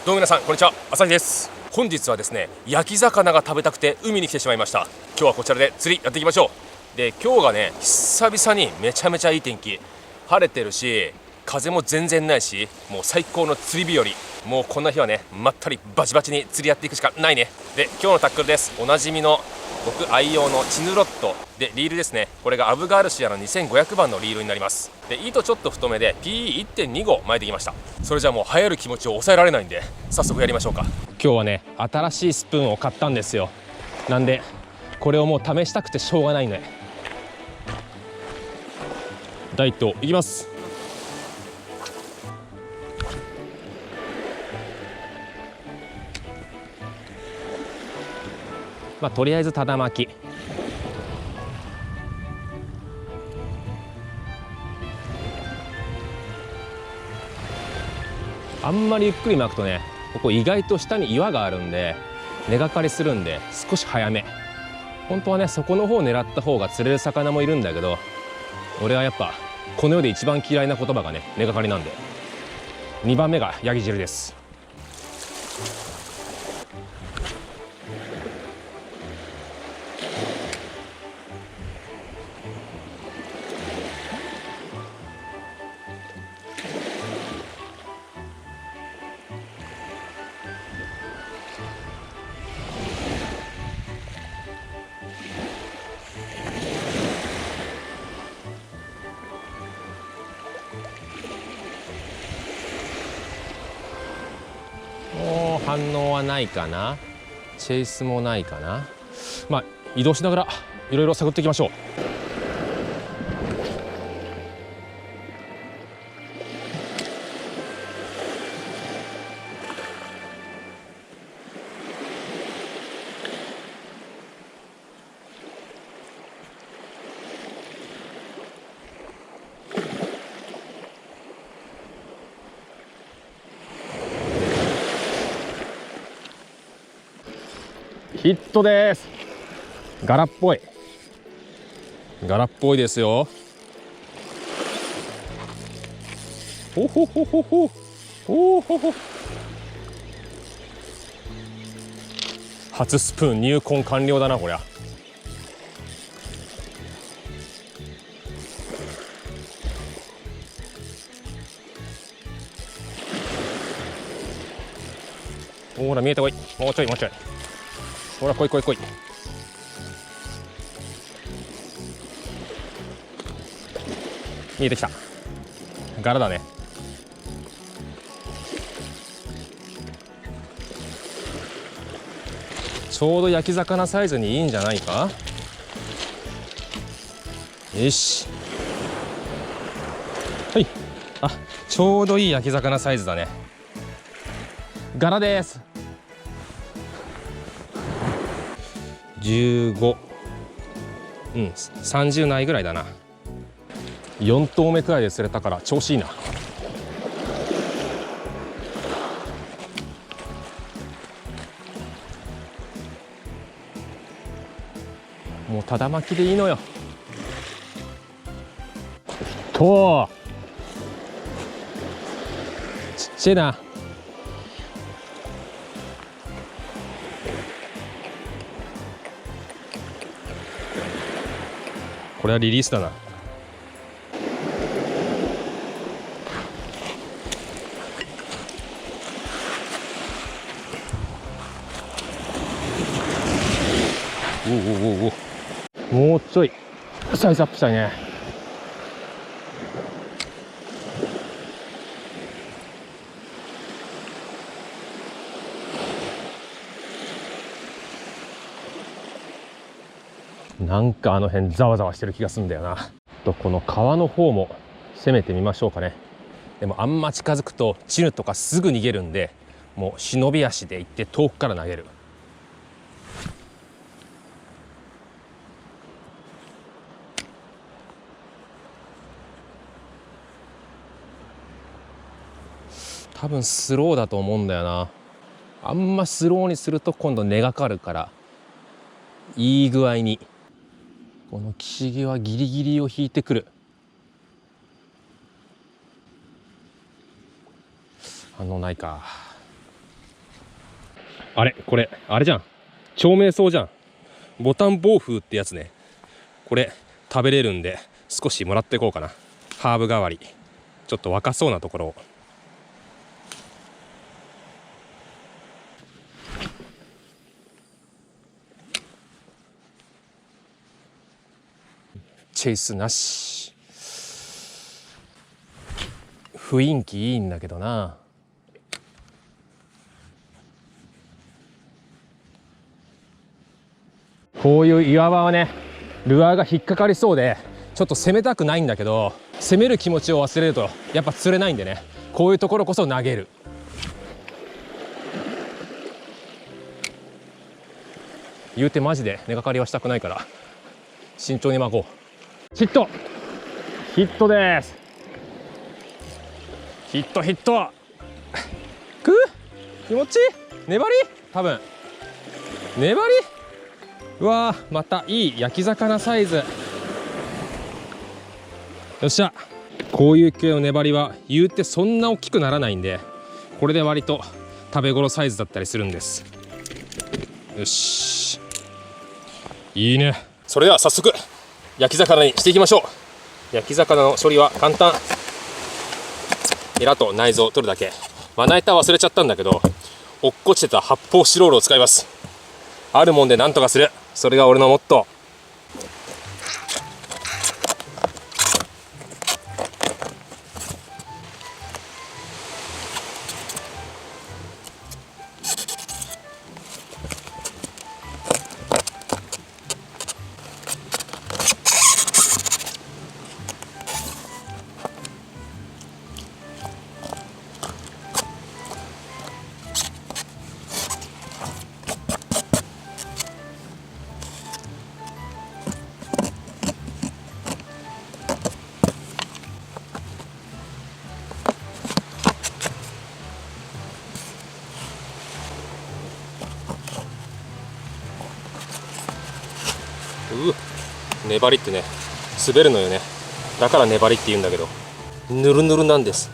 どうも皆さんこんにちは、朝日です。本日はですね、焼き魚が食べたくて海に来てしまいました。今日はこちらで釣りやっていきましょう。で、今日がね、久々にめちゃめちゃいい天気、晴れてるし風も全然ないし、もう最高の釣り日和。もうこんな日はね、まったりバチバチに釣りやっていくしかないね。で、今日のタックルです。おなじみの僕愛用のチヌロットで、リールですね。これがアブガールシアの2500番のリールになります。で、糸ちょっと太めで PE1.2 号巻いてきました。それじゃあもう流行る気持ちを抑えられないんで、早速やりましょうか。今日はね、新しいスプーンを買ったんですよ。なんでこれをもう試したくてしょうがないので、ダイトいきます。まあとりあえずただ巻き。あんまりゆっくり巻くとね、ここ意外と下に岩があるんで根がかりするんで、少し早め。本当はね、そこの方を狙った方が釣れる魚もいるんだけど、俺はやっぱこの世で一番嫌いな言葉がね、根がかりなんで、2番目がヤギ汁です。もう反応はないかな、チェイスもないかな。まあ移動しながらいろいろ探っていきましょう。ヒットです。柄っぽい、柄っぽいですよ。ほほほほほほほほ。初スプーン入魂完了だなこりゃ。ほら見えてこい、もうちょいもうちょい。ほら来い来い来い。見えてきた。柄だね。ちょうど焼き魚サイズにいいんじゃないか。よし、はい。あ、ちょうどいい焼き魚サイズだね。柄です。15、うん、30ないぐらいだな。4投目くらいで釣れたから調子いいな。もうただ巻きでいいのよ。とちっちゃいな。これはリリースだな。おおおお、もうちょいサイズアップしたいね。なんかあの辺ざわざわしてる気がするんだよな。とこの川の方も攻めてみましょうかね。でもあんま近づくとチヌとかすぐ逃げるんで、もう忍び足で行って遠くから投げる。多分スローだと思うんだよな。あんまスローにすると今度根がかるから、いい具合にこの岸際ギリギリを引いてくる。反応ないか。あれこれあれじゃん、長命草じゃん。ボタンボウフウってやつね。これ食べれるんで少しもらっていこうかな。ハーブ代わり。ちょっと若そうなところを。チェイスなし。雰囲気いいんだけどな。こういう岩場はね、ルアーが引っかかりそうでちょっと攻めたくないんだけど、攻める気持ちを忘れるとやっぱ釣れないんでね、こういうところこそ投げる。言うてマジで根がかりはしたくないから慎重に巻こう。ヒット、ヒットです。ヒットヒット。く気持ちいい。粘り、多分粘り。うわー、またいい焼き魚サイズ。よっしゃ。こういう系の粘りは言うてそんな大きくならないんで、これで割と食べ頃サイズだったりするんです。よし、いいね。それでは早速焼き魚にしていきましょう。焼き魚の処理は簡単。エラと内臓を取るだけ。まな板忘れちゃったんだけど、落っこちてた発泡スチロールを使います。あるもんでなんとかする、それが俺のモットー。粘りってね、滑るのよね。だから粘りって言うんだけど、ぬるぬるなんです。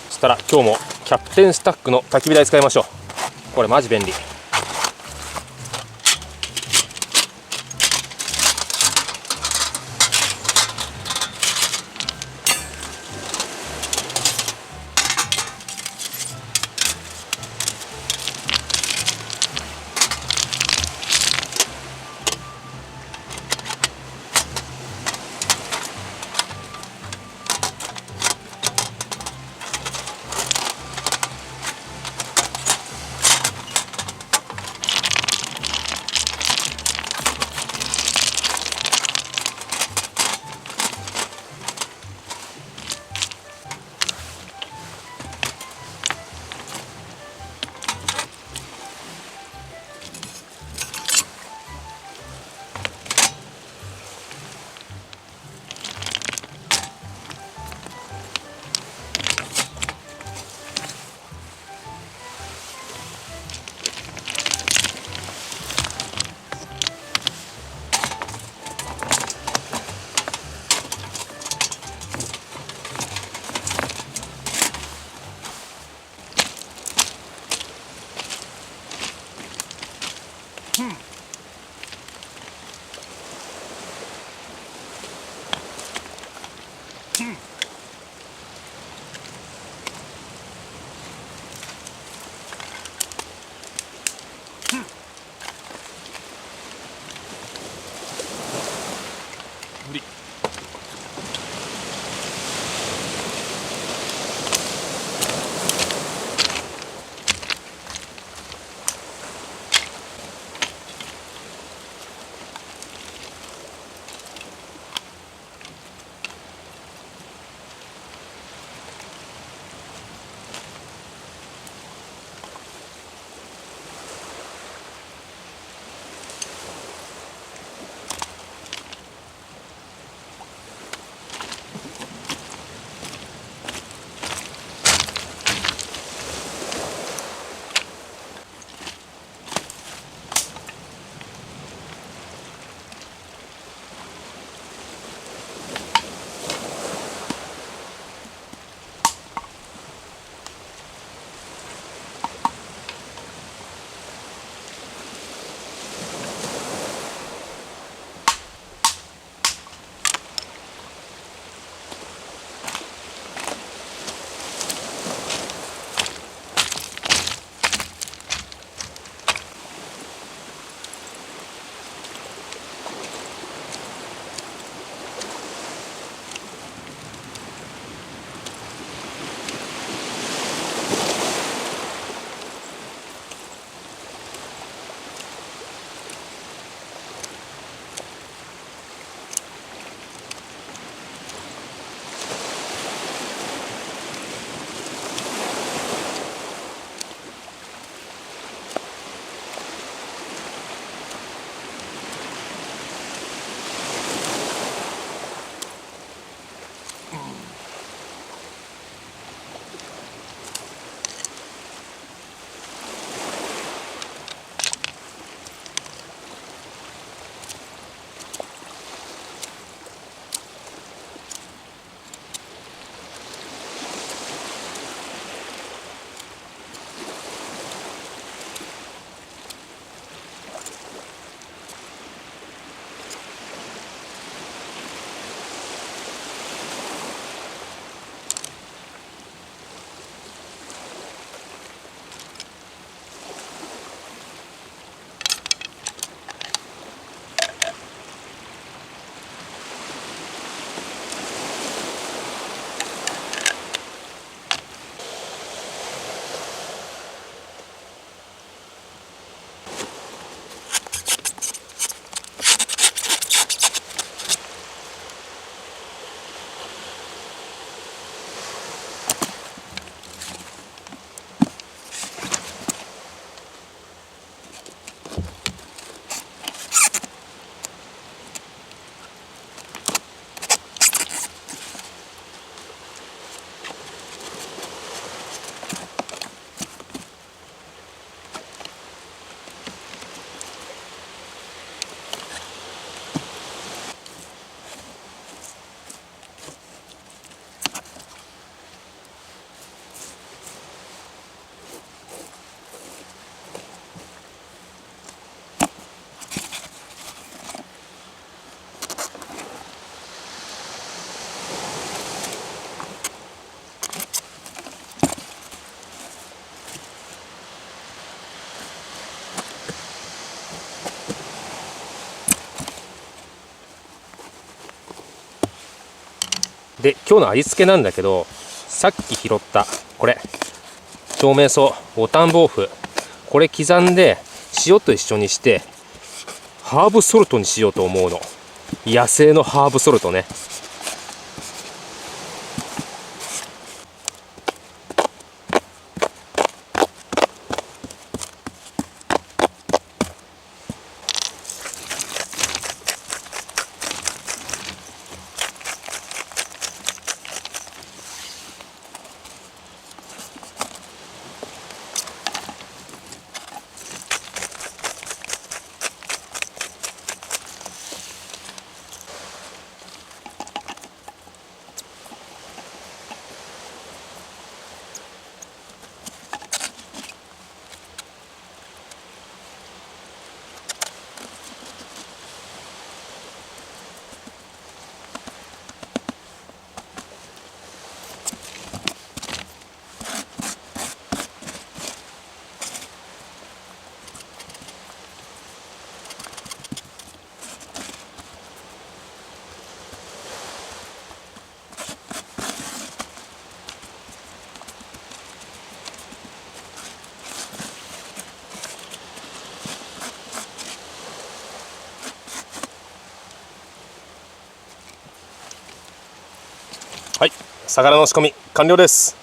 そしたら今日もキャプテンスタックの焚き火台使いましょう。これマジ便利。で今日の味付けなんだけど、さっき拾ったこれ長命草ボタン豆腐、これ刻んで塩と一緒にしてハーブソルトにしようと思うの。野生のハーブソルトね。はい、魚の仕込み完了です。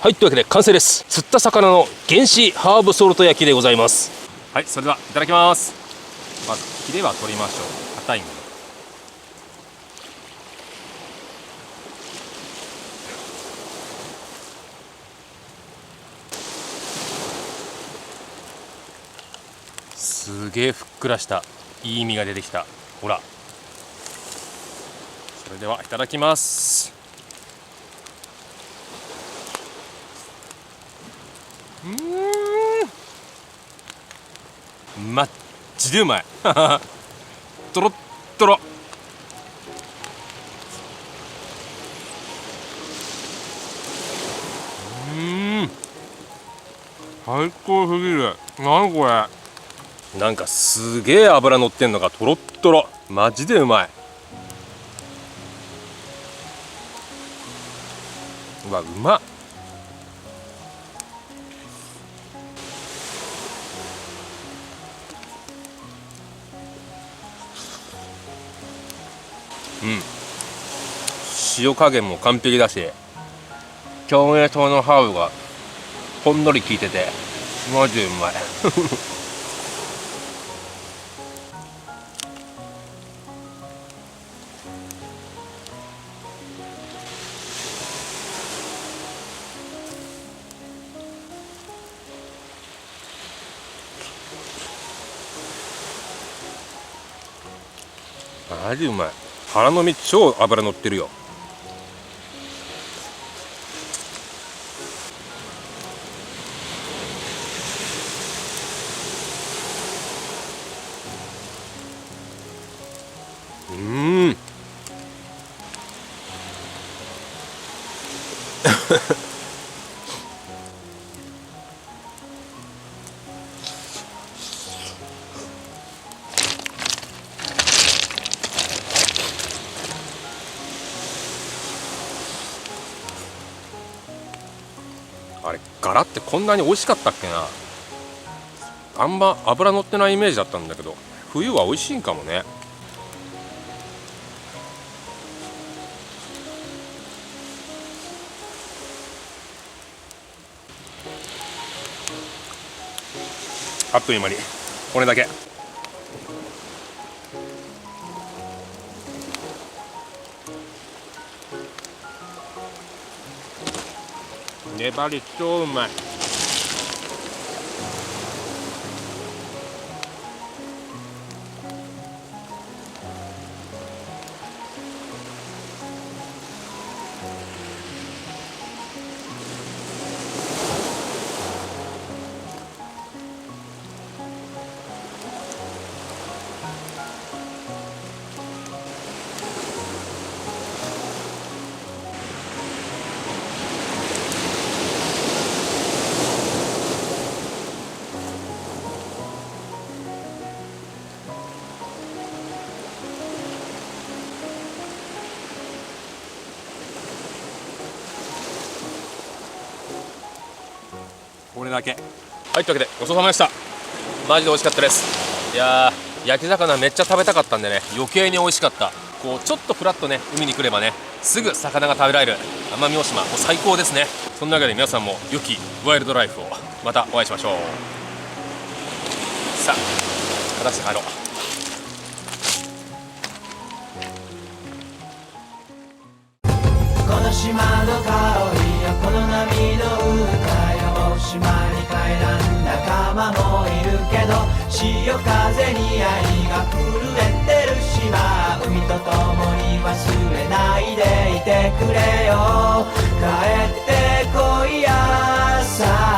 はい、というわけで完成です。釣った魚の原始ハーブソルト焼きでございます。はい、それではいただきます。まずヒレは取りましょう。硬いもの。すげえふっくらしたいい身が出てきた。ほら、それではいただきます。マッジでうまいトロットロ。最高すぎる。何これ、なんかすげえ脂乗ってんのがトロットロ。マジでうまい。うわ、うまっ。塩加減も完璧だし、京明糖のハーブがほんのり効いててマジでうまいマジうまい。腹の身超脂乗ってるよ。あれ、ガラってこんなに美味しかったっけな。あんま脂乗ってないイメージだったんだけど、冬は美味しいんかもね。あっという間にこれだけ。粘り超うまい。これだけ。はい、というわけでごちそうさまでした。マジで美味しかったです。いやー、焼き魚めっちゃ食べたかったんでね、余計に美味しかった。こうちょっとフラッとね海に来ればね、すぐ魚が食べられる奄美大島、もう最高ですね。そんなわけで皆さんも良きワイルドライフをまたお会いしましょう。さあ、果たして帰ろう。この島の香りやこの波の歌やも島に帰らん仲間もいるけど、潮風に愛が震えてる島、海と共に忘れないでいてくれよ。帰ってこいやさ